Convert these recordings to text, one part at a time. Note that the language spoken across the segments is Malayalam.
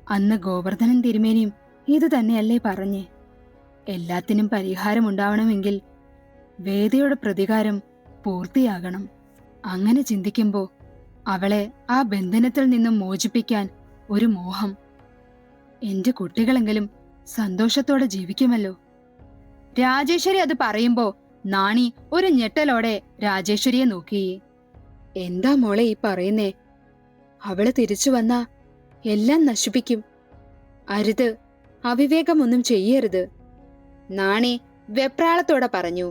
അന്ന് ഗോവർദ്ധനൻ തിരുമേനിയും ഇത് തന്നെയല്ലേ പറഞ്ഞേ? എല്ലാത്തിനും പരിഹാരമുണ്ടാവണമെങ്കിൽ വേദയുടെ പ്രതികാരം പൂർത്തിയാകണം. അങ്ങനെ ചിന്തിക്കുമ്പോ അവളെ ആ ബന്ധനത്തിൽ നിന്നും മോചിപ്പിക്കാൻ ഒരു മോഹം. എന്റെ കുട്ടികളെങ്കിലും സന്തോഷത്തോടെ ജീവിക്കുമല്ലോ. രാജേശ്വരി അത് പറയുമ്പോ നാണി ഒരു ഞെട്ടലോടെ രാജേശ്വരിയെ നോക്കി. എന്താ മോളെ ഈ പറയുന്നേ? അവള് തിരിച്ചു വന്നാ എല്ലാം നശിപ്പിക്കും. അരുത്, അവിവേകമൊന്നും ചെയ്യരുത്, നാണി വെപ്രാളത്തോടെ പറഞ്ഞു.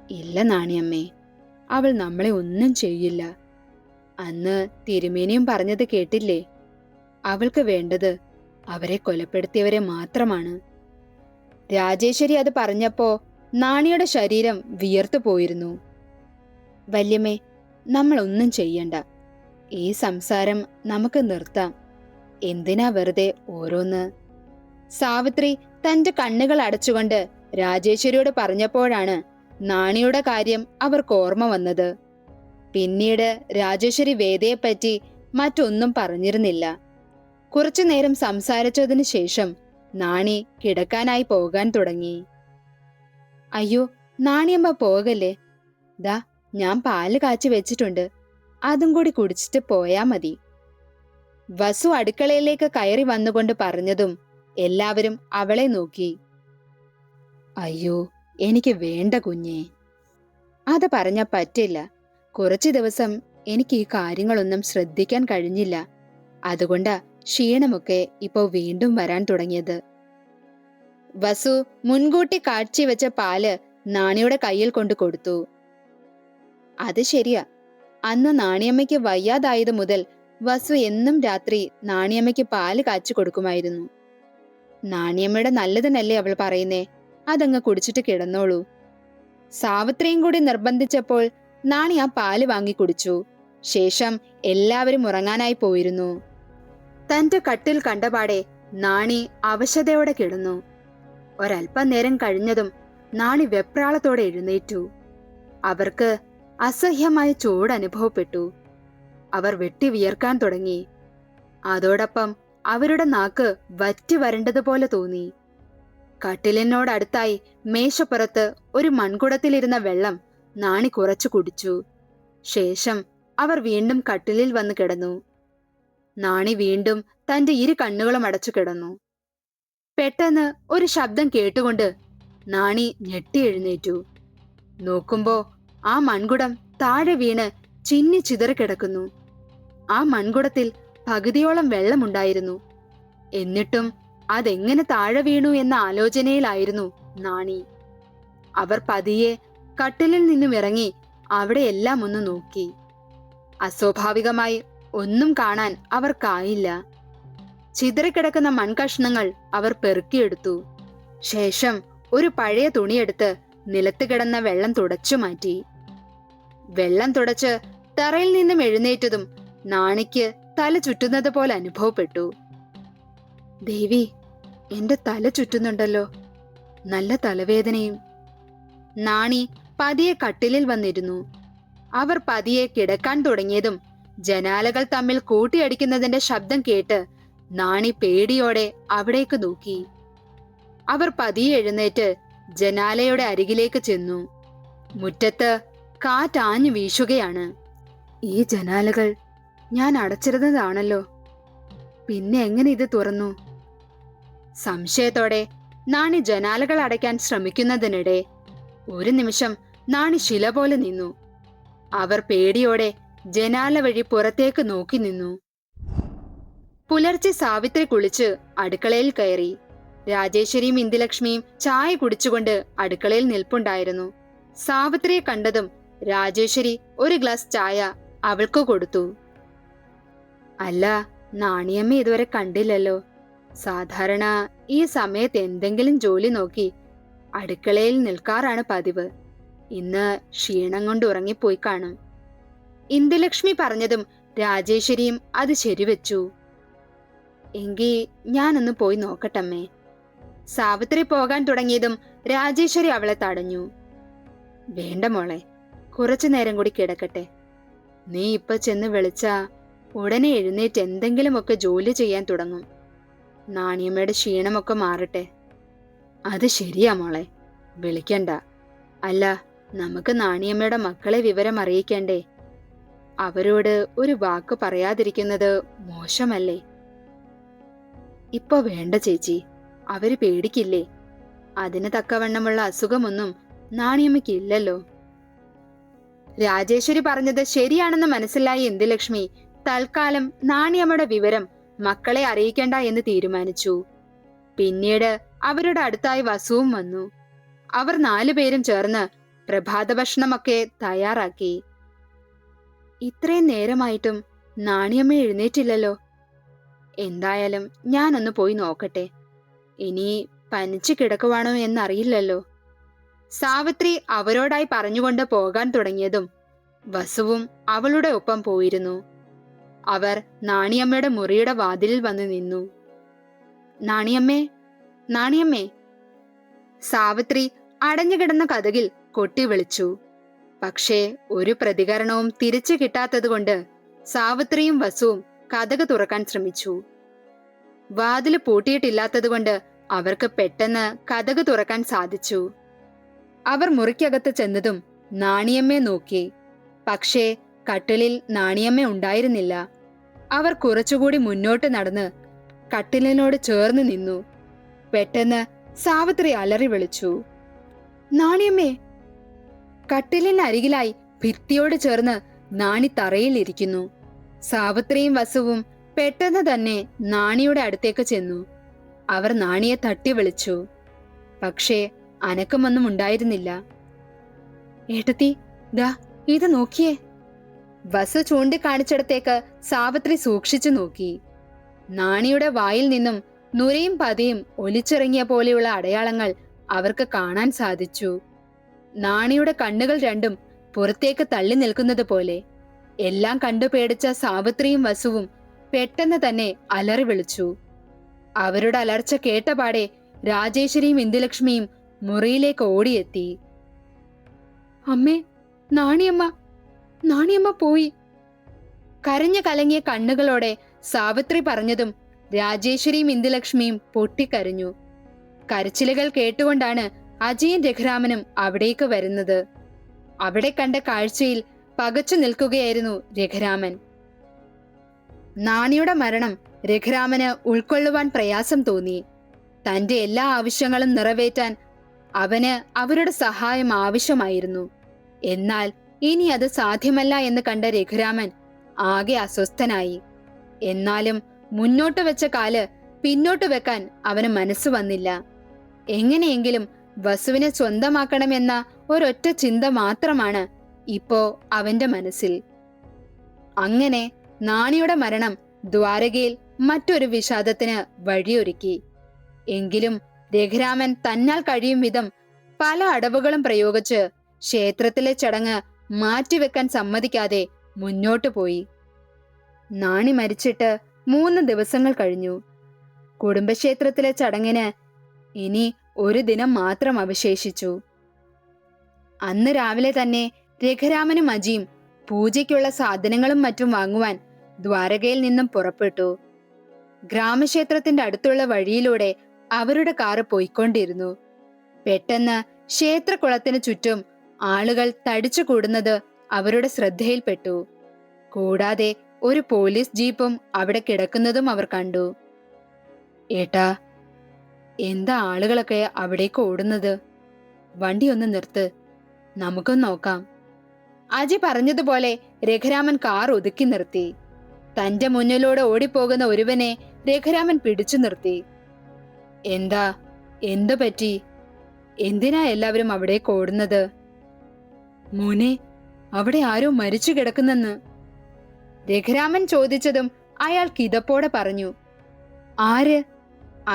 ഇല്ല നാണിയമ്മേ, അവൾ നമ്മളെ ഒന്നും ചെയ്യില്ല. അന്ന് തിരുമേനിയും പറഞ്ഞത് കേട്ടില്ലേ? അവൾക്ക് വേണ്ടത് അവരെ കൊലപ്പെടുത്തിയവരെ മാത്രമാണ്. രാജേശ്വരി അത് പറഞ്ഞപ്പോ നാണിയുടെ ശരീരം വിയർത്തു പോയിരുന്നു. വല്യമ്മേ, നമ്മൾ ഒന്നും ചെയ്യണ്ട. ഈ സംസാരം നമുക്ക് നിർത്താം. എന്തിനാ വെറുതെ ഓരോന്ന്? സാവിത്രി തന്റെ കണ്ണുകൾ അടച്ചുകൊണ്ട് രാജേശ്വരിയോട് പറഞ്ഞപ്പോഴാണ് നാണിയുടെ കാര്യം അവർക്ക് ഓർമ്മ വന്നത്. പിന്നീട് രാജേശ്വരി വേദയെപ്പറ്റി മറ്റൊന്നും പറഞ്ഞിരുന്നില്ല. കുറച്ചുനേരം സംസാരിച്ചതിനു ശേഷം നാണി കിടക്കാനായി പോകാൻ തുടങ്ങി. അയ്യോ, നാണിയമ്മ പോകല്ലേ. ദാ ഞാൻ പാല് കാച്ചി വെച്ചിട്ടുണ്ട്, അതും കൂടി കുടിച്ചിട്ട് പോയാ മതി. വസു അടുക്കളയിലേക്ക് കയറി വന്നുകൊണ്ട് പറഞ്ഞതും എല്ലാവരും അവളെ നോക്കി. അയ്യോ, എനിക്ക് വേണ്ട കുഞ്ഞേ. അത് പറഞ്ഞ പറ്റില്ല. കുറച്ചു ദിവസം എനിക്ക് ഈ കാര്യങ്ങളൊന്നും ശ്രദ്ധിക്കാൻ കഴിഞ്ഞില്ല. അതുകൊണ്ടാ ക്ഷീണമൊക്കെ ഇപ്പോ വീണ്ടും വരാൻ തുടങ്ങിയത്. വസു മുൻകൂട്ടി കാച്ചിവെച്ച പാല് നാണിയുടെ കയ്യിൽ കൊണ്ട് കൊടുത്തു. അത് ശരിയാ, അന്ന് നാണിയമ്മയ്ക്ക് വയ്യാതായത് മുതൽ വസു എന്നും രാത്രി നാണിയമ്മയ്ക്ക് പാല് കാച്ചു കൊടുക്കുമായിരുന്നു. നാണിയമ്മയുടെ നല്ലതിനല്ലേ അവൾ പറയുന്നേ, അതങ്ങ് കുടിച്ചിട്ട് കിടന്നോളൂ. സാവിത്രിയും കൂടി നിർബന്ധിച്ചപ്പോൾ നാണി ആ പാല് വാങ്ങി കുടിച്ചു. ശേഷം എല്ലാവരും ഉറങ്ങാനായി പോയിരുന്നു. തന്റെ കട്ടിൽ കണ്ടപാടെ നാണി അവശതയോടെ കിടന്നു. ഒരൽപ്പം നേരം കഴിഞ്ഞതും നാണി വെപ്രാളത്തോടെ എഴുന്നേറ്റു. അവർക്ക് അസഹ്യമായ ചൂട് അനുഭവപ്പെട്ടു. അവർ വെട്ടി വിയർക്കാൻ തുടങ്ങി. അതോടൊപ്പം അവരുടെ നാക്ക് വറ്റി വരണ്ടതുപോലെ തോന്നി. കട്ടിലിനോടടുത്തായി മേശപ്പുറത്ത് ഒരു മൺകുടത്തിലിരുന്ന വെള്ളം നാണി കുറച്ചു കുടിച്ചു. ശേഷം അവർ വീണ്ടും കട്ടിലിൽ വന്ന് കിടന്നു. നാണി വീണ്ടും തന്റെ ഇരു കണ്ണുകളും അടച്ചു കിടന്നു. പെട്ടെന്ന് ഒരു ശബ്ദം കേട്ടുകൊണ്ട് നാണി ഞെട്ടി എഴുന്നേറ്റു. നോക്കുമ്പോ ആ മൺകുടം താഴെ വീണ് ചിന്നി ചിതറിക്കിടക്കുന്നു. ആ മൺകുടത്തിൽ പകുതിയോളം വെള്ളമുണ്ടായിരുന്നു. എന്നിട്ടും അതെങ്ങനെ താഴെ വീണു എന്ന ആലോചനയിലായിരുന്നു നാണി. അവർ പതിയെ കട്ടിലിൽ നിന്നും ഇറങ്ങി അവിടെയെല്ലാം ഒന്ന് നോക്കി. അസ്വാഭാവികമായി ഒന്നും കാണാൻ അവർക്കായില്ല. ചിതറിക്കിടക്കുന്ന മൺകഷ്ണങ്ങൾ അവർ പെറുക്കിയെടുത്തു. ശേഷം ഒരു പഴയ തുണിയെടുത്ത് നിലത്ത് കിടന്ന വെള്ളം തുടച്ചു മാറ്റി. വെള്ളം തുടച്ച് തറയിൽ നിന്നും എഴുന്നേറ്റതും നാണിക്ക് തല ചുറ്റുന്നത് പോലെ അനുഭവപ്പെട്ടു. ദേവി, എന്റെ തല ചുറ്റുന്നുണ്ടല്ലോ, നല്ല തലവേദനയും. നാണി പതിയെ കട്ടിലിൽ വന്നിരുന്നു. അവർ പതിയെ കിടക്കാൻ തുടങ്ങിയതും ജനാലകൾ തമ്മിൽ കൂട്ടിയടിക്കുന്നതിന്റെ ശബ്ദം കേട്ട് നാണി പേടിയോടെ അവിടേക്ക് നോക്കി. അവർ പതിയെ എഴുന്നേറ്റ് ജനാലയുടെ അരികിലേക്ക് ചെന്നു. മുറ്റത്ത് കാറ്റാഞ്ഞു വീശുകയാണ്. ഈ ജനാലകൾ ഞാൻ അടച്ചിരുന്നതാണല്ലോ, പിന്നെ എങ്ങനെ ഇത് തുറന്നു? സംശയത്തോടെ നാണി ജനാലകൾ അടയ്ക്കാൻ ശ്രമിക്കുന്നതിനിടെ ഒരു നിമിഷം നാണി ശില പോലെ നിന്നു. അവർ പേടിയോടെ ജനാല വഴി പുറത്തേക്ക് നോക്കി നിന്നു. പുലർച്ചെ സാവിത്രി കുളിച്ച് അടുക്കളയിൽ കയറി. രാജേശ്വരിയും ഇന്ദുലക്ഷ്മിയും ചായ കുടിച്ചുകൊണ്ട് അടുക്കളയിൽ നിൽപ്പുണ്ടായിരുന്നു. സാവിത്രിയെ കണ്ടതും രാജേശ്വരി ഒരു ഗ്ലാസ് ചായ അവൾക്ക് കൊടുത്തു. അല്ല, നാണിയമ്മ ഇതുവരെ കണ്ടില്ലല്ലോ. സാധാരണ ഈ സമയത്ത് എന്തെങ്കിലും ജോലി നോക്കി അടുക്കളയിൽ നിൽക്കാറാണ് പതിവ്. ഇന്ന് ക്ഷീണം കൊണ്ട് ഉറങ്ങിപ്പോയി കാണും. ഇന്ദുലക്ഷ്മി പറഞ്ഞതും രാജേശ്വരിയും അത് ശരിവെച്ചു. എങ്കി ഞാനൊന്ന് പോയി നോക്കട്ടമ്മേ. സാവിത്രി പോകാൻ തുടങ്ങിയതും രാജേശ്വരി അവളെ തടഞ്ഞു. വേണ്ട മോളെ, കുറച്ചു നേരം കൂടി കിടക്കട്ടെ. നീ ഇപ്പൊ ചെന്ന് വിളിച്ചാ ഉടനെ എഴുന്നേറ്റ് എന്തെങ്കിലുമൊക്കെ ജോലി ചെയ്യാൻ തുടങ്ങും. നാണിയമ്മയുടെ ക്ഷീണമൊക്കെ മാറട്ടെ. അത് ശരിയാ മോളെ, വിളിക്കണ്ട. അല്ല, നമുക്ക് നാണിയമ്മയുടെ മക്കളെ വിവരം അറിയിക്കണ്ടേ? അവരോട് ഒരു വാക്ക് പറയാതിരിക്കുന്നത് മോശമല്ലേ? ഇപ്പൊ വേണ്ട ചേച്ചി, അവര് പേടിക്കില്ലേ? അതിന് തക്കവണ്ണമുള്ള അസുഖമൊന്നും നാണിയമ്മയ്ക്ക് ഇല്ലല്ലോ. രാജേശ്വരി പറഞ്ഞത് ശരിയാണെന്ന് മനസ്സിലായി ഇന്ദുലക്ഷ്മി തൽക്കാലം നാണിയമ്മയുടെ വിവരം മക്കളെ അറിയിക്കണ്ട എന്ന് തീരുമാനിച്ചു. പിന്നീട് അവരുടെ അടുത്തായി വസുവും വന്നു. അവർ 4 പേരും ചേർന്ന് പ്രഭാത ഭക്ഷണമൊക്കെ തയ്യാറാക്കി. ഇത്രയും നേരമായിട്ടും നാണിയമ്മ എഴുന്നേറ്റില്ലല്ലോ. എന്തായാലും ഞാനൊന്ന് പോയി നോക്കട്ടെ. ഇനി പനിച്ചു കിടക്കുവാണോ എന്നറിയില്ലല്ലോ. സാവിത്രി അവരോടായി പറഞ്ഞുകൊണ്ട് പോകാൻ തുടങ്ങിയതും വസുവും അവളുടെ ഒപ്പം പോയിരുന്നു. അവർ നാണിയമ്മയുടെ മുറിയുടെ വാതിലിൽ വന്ന് നിന്നു. നാണിയമ്മേ, നാണിയമ്മേ. സാവിത്രി അടഞ്ഞുകിടന്ന കതകിൽ കൊട്ടി വിളിച്ചു. പക്ഷേ ഒരു പ്രതികരണവും തിരിച്ചു കിട്ടാത്തതുകൊണ്ട് സാവിത്രിയും വസുവും കതക് തുറക്കാൻ ശ്രമിച്ചു. വാതില് പൂട്ടിയിട്ടില്ലാത്തതുകൊണ്ട് അവർക്ക് പെട്ടെന്ന് കതക് തുറക്കാൻ സാധിച്ചു. അവർ മുറിക്കകത്ത് ചെന്നതും നാണിയമ്മയെ നോക്കി. പക്ഷേ കട്ടിലിൽ നാണിയമ്മ ഉണ്ടായിരുന്നില്ല. അവർ കുറച്ചുകൂടി മുന്നോട്ട് നടന്ന് കട്ടിലിനോട് ചേർന്ന് നിന്നു. പെട്ടെന്ന് സാവിത്രി അലറി വിളിച്ചു, നാണിയമ്മേ. കട്ടിലിനരികിലായി ഭിത്തിയോട് ചേർന്ന് നാണി തറയിലിരിക്കുന്നു. സാവിത്രിയും വസുവും പെട്ടെന്ന് തന്നെ നാണിയുടെ അടുത്തേക്ക് ചെന്നു. അവർ നാണിയെ തട്ടി വിളിച്ചു. പക്ഷേ അനക്കമൊന്നും ഉണ്ടായിരുന്നില്ല. ഏട്ടത്തി, ദാ ഇത് നോക്കിയേ. വസു ചൂണ്ടിക്കാണിച്ചിടത്തേക്ക് സാവിത്രി സൂക്ഷിച്ചു നോക്കി. നാണിയുടെ വായിൽ നിന്നും നുരയും പതിയും ഒലിച്ചിറങ്ങിയ പോലെയുള്ള അടയാളങ്ങൾ അവർക്ക് കാണാൻ സാധിച്ചു. നാണിയുടെ കണ്ണുകൾ രണ്ടും പുറത്തേക്ക് തള്ളി നിൽക്കുന്നത് പോലെ. എല്ലാം കണ്ടു പേടിച്ച സാവിത്രിയും വസുവും പെട്ടെന്ന് തന്നെ അലറി വിളിച്ചു. അവരുടെ അലർച്ച കേട്ടപാടെ രാജേശ്വരിയും ഇന്ദുലക്ഷ്മിയും മുറിയിലേക്ക് ഓടിയെത്തി. അമ്മേ, നാണിയമ്മ, നാണിയമ്മ പോയി. കരഞ്ഞു കലങ്ങിയ കണ്ണുകളോടെ സാവിത്രി പറഞ്ഞതും രാജേശ്വരിയും ഇന്ദുലക്ഷ്മിയും പൊട്ടിക്കരഞ്ഞു. കരച്ചിലുകൾ കേട്ടുകൊണ്ടാണ് അജിയും രഘുരാമനും അവിടേക്ക് വരുന്നത്. അവിടെ കണ്ട കാഴ്ചയിൽ പകച്ചു നിൽക്കുകയായിരുന്നു രഘുരാമൻ. നാണിയുടെ മരണം രഘുരാമന് ഉൾക്കൊള്ളുവാൻ പ്രയാസം തോന്നി. തന്റെ എല്ലാ ആവശ്യങ്ങളും നിറവേറ്റാൻ അവന് അവരുടെ സഹായം ആവശ്യമായിരുന്നു. എന്നാൽ ഇനി അത് സാധ്യമല്ല എന്ന് കണ്ട രഘുരാമൻ ആകെ അസ്വസ്ഥനായി. എന്നാലും മുന്നോട്ട് വെച്ച കാല് പിന്നോട്ട് വെക്കാൻ അവന് മനസ്സ് വന്നില്ല. എങ്ങനെയെങ്കിലും വസുവിനെ സ്വന്തമാക്കണമെന്ന ഒരൊറ്റ ചിന്ത മാത്രമാണ് ഇപ്പോ അവന്റെ മനസ്സിൽ. അങ്ങനെ നാണിയുടെ മരണം ദ്വാരകയിൽ മറ്റൊരു വിഷാദത്തിന് വഴിയൊരുക്കി. എങ്കിലും രഘുരാമൻ തന്നാൽ കഴിയും വിധം പല അടവുകളും പ്രയോഗിച്ച് ക്ഷേത്രത്തിലെ ചടങ്ങ് മാറ്റിവെക്കാൻ സമ്മതിക്കാതെ മുന്നോട്ടു പോയി. നാണി മരിച്ചിട്ട് 3 ദിവസങ്ങൾ കഴിഞ്ഞു. കുടുംബക്ഷേത്രത്തിലെ ചടങ്ങിന് ഇനി ഒരു ദിനം മാത്രം അവശേഷിച്ചു. അന്ന് രാവിലെ തന്നെ രഘുരാമനും അജിയും പൂജയ്ക്കുള്ള സാധനങ്ങളും മറ്റും വാങ്ങുവാൻ ദ്വാരകയിൽ നിന്നും പുറപ്പെട്ടു. ഗ്രാമക്ഷേത്രത്തിന്റെ അടുത്തുള്ള വഴിയിലൂടെ അവരുടെ കാറ് പോയിക്കൊണ്ടിരുന്നു. പെട്ടെന്ന് ക്ഷേത്രകുളത്തിന് ചുറ്റും ആളുകൾ തടിച്ചു കൂടുന്നത് അവരുടെ ശ്രദ്ധയിൽപ്പെട്ടു. കൂടാതെ ഒരു പോലീസ് ജീപ്പും അവിടെ കിടക്കുന്നതും അവർ കണ്ടു. ഏട്ടാ, എന്താ ആളുകളൊക്കെ അവിടേക്ക് ഓടുന്നത്? വണ്ടി ഒന്ന് നിർത്ത്, നമുക്കൊന്ന് നോക്കാം. അജി പറഞ്ഞതുപോലെ രഘുരാമൻ കാർ ഒതുക്കി നിർത്തി. തന്റെ മുന്നിലൂടെ ഓടിപ്പോകുന്ന ഒരുവനെ രഘുരാമൻ പിടിച്ചു നിർത്തി. എന്താ, എന്തു പറ്റി? എന്തിനാ എല്ലാവരും അവിടേക്ക് ഓടുന്നത്? മോനെ, അവിടെ ആരോ മരിച്ചു കിടക്കുന്നെന്ന് രഘുരാമൻ ചോദിച്ചതും അയാൾ കിതപ്പോടെ പറഞ്ഞു. ആര്?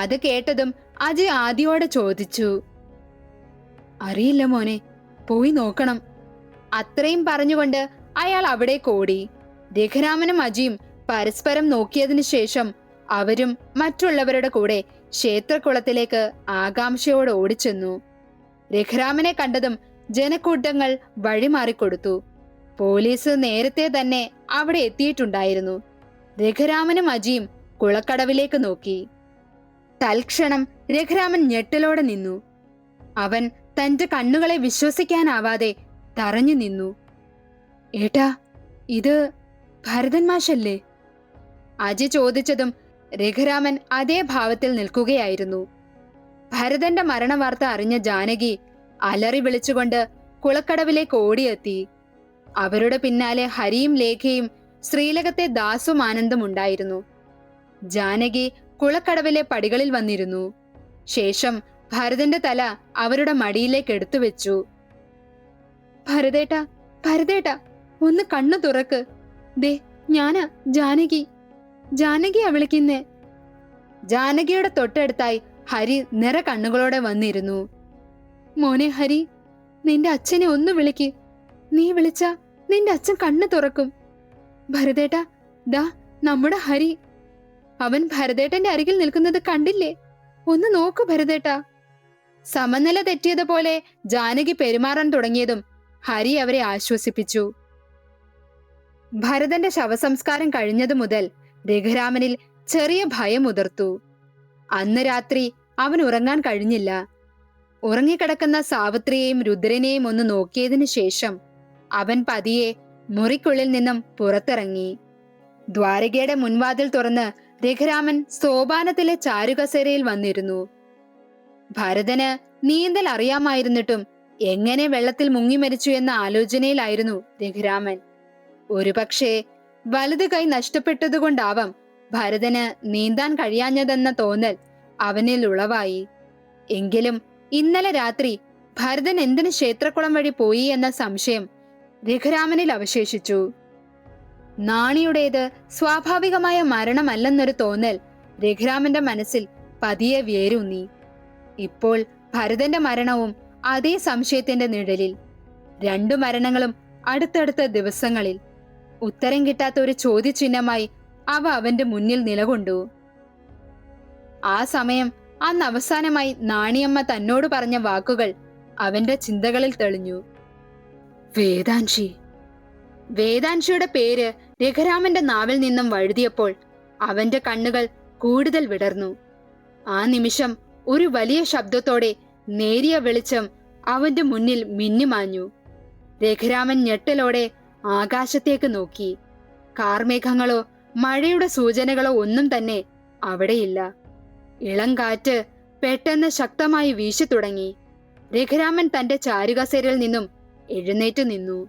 അത് കേട്ടതും അജയ് ആദിയോടെ ചോദിച്ചു. അറിയില്ല മോനെ, പോയി നോക്കണം. അത്രയും പറഞ്ഞുകൊണ്ട് അയാൾ അവിടേക്ക് ഓടി. രഘുരാമനും അജിയും പരസ്പരം നോക്കിയതിനു ശേഷം അവരും മറ്റുള്ളവരുടെ കൂടെ ക്ഷേത്രകുളത്തിലേക്ക് ആകാംക്ഷയോടെ ഓടിച്ചെന്നു. രഘുരാമനെ കണ്ടതും ജനക്കൂട്ടങ്ങൾ വഴിമാറിക്കൊടുത്തു. പോലീസ് നേരത്തെ തന്നെ അവിടെ എത്തിയിട്ടുണ്ടായിരുന്നു. രഘുരാമനും അജിയും കുളക്കടവിലേക്ക് നോക്കി. തൽക്ഷണം രഘുരാമൻ ഞെട്ടലോടെ നിന്നു. അവൻ തന്റെ കണ്ണുകളെ വിശ്വസിക്കാനാവാതെ തറഞ്ഞു നിന്നു. ഏട്ടാ, ഇത് ഭരതൻ മാഷല്ലേ? അജി ചോദിച്ചതും രഘുരാമൻ അതേ ഭാവത്തിൽ നിൽക്കുകയായിരുന്നു. ഭരതന്റെ മരണവാർത്ത അറിഞ്ഞ ജാനകി അലറി വിളിച്ചുകൊണ്ട് കുളക്കടവിലേക്ക് ഓടിയെത്തി. അവരുടെ പിന്നാലെ ഹരിയും ലേഖയും ശ്രീലകത്തെ ദാസും ആനന്ദും ഉണ്ടായിരുന്നു. ജാനകി കുളക്കടവിലെ പടികളിൽ വന്നിരുന്നു. ശേഷം ഭരതന്റെ തല അവരുടെ മടിയിലേക്ക് എടുത്തു വെച്ചു. ഭരതേട്ടാ, ഭരതേട്ടാ, ഒന്ന് കണ്ണു തുറക്ക്. ദേ, ഞാനാ ജാനകി. ജാനകിയാ വിളിക്കുന്നേ. ജാനകിയുടെ തൊട്ടടുത്തായി ഹരി നിറ കണ്ണുകളോടെ വന്നിരുന്നു. മോനെ ഹരി, നിന്റെ അച്ഛനെ ഒന്ന് വിളിക്ക്. നീ വിളിച്ചാ നിന്റെ അച്ഛൻ കണ്ണു തുറക്കും. ഭരതേട്ടാ, ദാ നമ്മുടെ ഹരി. അവൻ ഭരതേട്ടന്റെ അരികിൽ നിൽക്കുന്നത് കണ്ടില്ലേ? ഒന്ന് നോക്കൂ ഭരതേട്ടാ. സമനില തെറ്റിയതുപോലെ ജാനകി പെരുമാറാൻ തുടങ്ങിയതും ഹരി അവരെ ആശ്വസിപ്പിച്ചു. ഭരതന്റെ ശവസംസ്കാരം കഴിഞ്ഞതു മുതൽ രഘുരാമനിൽ ചെറിയ ഭയം ഉതിർത്തു. അന്ന് രാത്രി അവൻ ഉറങ്ങാൻ കഴിഞ്ഞില്ല. ഉറങ്ങിക്കിടക്കുന്ന സാവിത്രിയെയും രുദ്രനെയും ഒന്ന് നോക്കിയതിനു ശേഷം അവൻ പതിയെ മുറിക്കുള്ളിൽ നിന്നും പുറത്തിറങ്ങി. ദ്വാരകയുടെ മുൻവാതിൽ തുറന്ന് രഘുരാമൻ സോപാനത്തിലെ ചാരുകസേരയിൽ വന്നിരുന്നു. ഭരതന് നീന്തൽ അറിയാമായിരുന്നിട്ടും എങ്ങനെ വെള്ളത്തിൽ മുങ്ങി മരിച്ചു എന്ന ആലോചനയിലായിരുന്നു രഘുരാമൻ. ഒരുപക്ഷെ വലതു കൈ നഷ്ടപ്പെട്ടതുകൊണ്ടാവാം ഭരതന് നീന്താൻ കഴിയാഞ്ഞതെന്ന തോന്നൽ അവനിൽ ഉളവായി. എങ്കിലും ഇന്നലെ രാത്രി ഭരതൻ എന്തിന് ക്ഷേത്രക്കുളം വഴി പോയി എന്ന സംശയം രഘുരാമനിൽ അവശേഷിച്ചു. നാണിയുടേത് സ്വാഭാവികമായ മരണമല്ലെന്നൊരു തോന്നൽ രഘുരാമന്റെ മനസ്സിൽ പതിയെ വേരൂന്നി. ഇപ്പോൾ ഭരതന്റെ മരണവും അതേ സംശയത്തിന്റെ നിഴലിൽ. രണ്ടു മരണങ്ങളും അടുത്തടുത്ത ദിവസങ്ങളിൽ. ഉത്തരം കിട്ടാത്ത ഒരു ചോദ്യചിഹ്നമായി അവ അവന്റെ മുന്നിൽ നിലകൊണ്ടു. ആ സമയം അന്ന് അവസാനമായി നാണിയമ്മ തന്നോട് പറഞ്ഞ വാക്കുകൾ അവന്റെ ചിന്തകളിൽ തെളിഞ്ഞു. വേദാൻഷി. വേദാൻഷിയുടെ പേര് രഘുരാമന്റെ നാവിൽ നിന്നും വഴുതിയപ്പോൾ അവന്റെ കണ്ണുകൾ കൂടുതൽ വിടർന്നു. ആ നിമിഷം ഒരു വലിയ ശബ്ദത്തോടെ നേരിയ വെളിച്ചം അവന്റെ മുന്നിൽ മിന്നിമാഞ്ഞു. രഘുരാമൻ ഞെട്ടലോടെ ആകാശത്തേക്ക് നോക്കി. കാർമേഘങ്ങളോ മഴയുടെ സൂചനകളോ ഒന്നും തന്നെ അവിടെയില്ല. ഇളം കാറ്റ് പെട്ടെന്ന് ശക്തമായി വീശി തുടങ്ങി. രഘുരാമൻ തന്റെ ചാരുകസേരയിൽ നിന്നും എഴുന്നേറ്റു നിന്നു.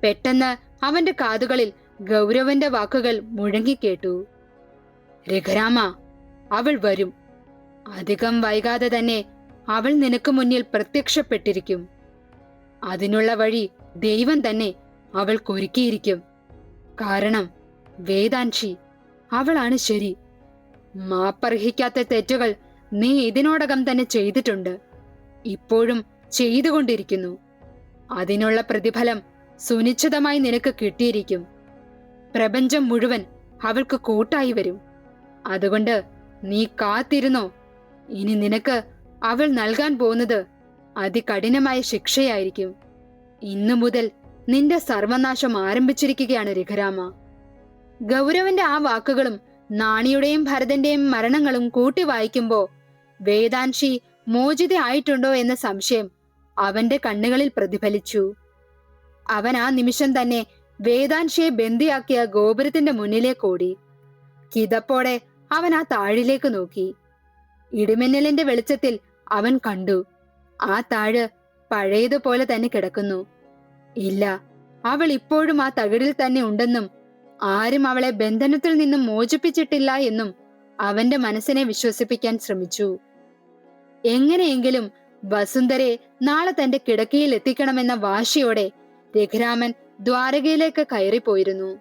പെട്ടെന്ന് അവന്റെ കാതുകളിൽ ഗൗരവന്റെ വാക്കുകൾ മുഴങ്ങിക്കേട്ടു. രഘുരാമ, അവൾ വരും. അധികം വൈകാതെ തന്നെ അവൾ നിനക്ക് മുന്നിൽ പ്രത്യക്ഷപ്പെട്ടിരിക്കും. അതിനുള്ള വഴി ദൈവം തന്നെ അവൾക്കൊരുക്കിയിരിക്കും. കാരണം വേദാൻഷി, അവളാണ് ശരി. മാപ്പർഹിക്കാത്ത തെറ്റുകൾ നീ ഇതിനോടകം തന്നെ ചെയ്തിട്ടുണ്ട്, ഇപ്പോഴും ചെയ്തുകൊണ്ടിരിക്കുന്നു. അതിനുള്ള പ്രതിഫലം സുനിശ്ചിതമായി നിനക്ക് കിട്ടിയിരിക്കും. പ്രപഞ്ചം മുഴുവൻ അവൾക്ക് കൂട്ടായി വരും. അതുകൊണ്ട് നീ കാത്തിരുന്നോ. ഇനി നിനക്ക് അവൾ നൽകാൻ പോകുന്നത് അതികഠിനമായ ശിക്ഷയായിരിക്കും. ഇന്നു മുതൽ നിന്റെ സർവനാശം ആരംഭിച്ചിരിക്കുകയാണ് രഘുരാമ. ഗൗരവന്റെ ആ വാക്കുകളും നാണിയുടെയും ഭരതന്റെയും മരണങ്ങളും കൂട്ടി വായിക്കുമ്പോ വേദാൻഷി മോചിതയായിട്ടുണ്ടോ എന്ന സംശയം അവന്റെ കണ്ണുകളിൽ പ്രതിഫലിച്ചു. അവൻ ആ നിമിഷം തന്നെ വേദാൻഷിയെ ബന്ദിയാക്കിയ ഗോപുരത്തിന്റെ മുന്നിലേക്ക് ഓടി. കിതപ്പോടെ അവൻ ആ താഴിലേക്ക് നോക്കി. ഇടിമിന്നലിന്റെ വെളിച്ചത്തിൽ അവൻ കണ്ടു, ആ താഴ് പഴയതുപോലെ തന്നെ കിടക്കുന്നു. ഇല്ല, അവൾ ഇപ്പോഴും ആ തകിടിൽ തന്നെ ഉണ്ടെന്നും ആരും അവളെ ബന്ധനത്തിൽ നിന്നും മോചിപ്പിച്ചിട്ടില്ല എന്നും അവന്റെ മനസ്സിനെ വിശ്വസിപ്പിക്കാൻ ശ്രമിച്ചു. എങ്ങനെയെങ്കിലും വസുന്ധരെ നാളെ തന്റെ കിടക്കയിൽ എത്തിക്കണമെന്ന വാശിയോടെ രഘുരാമൻ ദ്വാരകയിലേക്ക് കയറിപ്പോയിരുന്നു.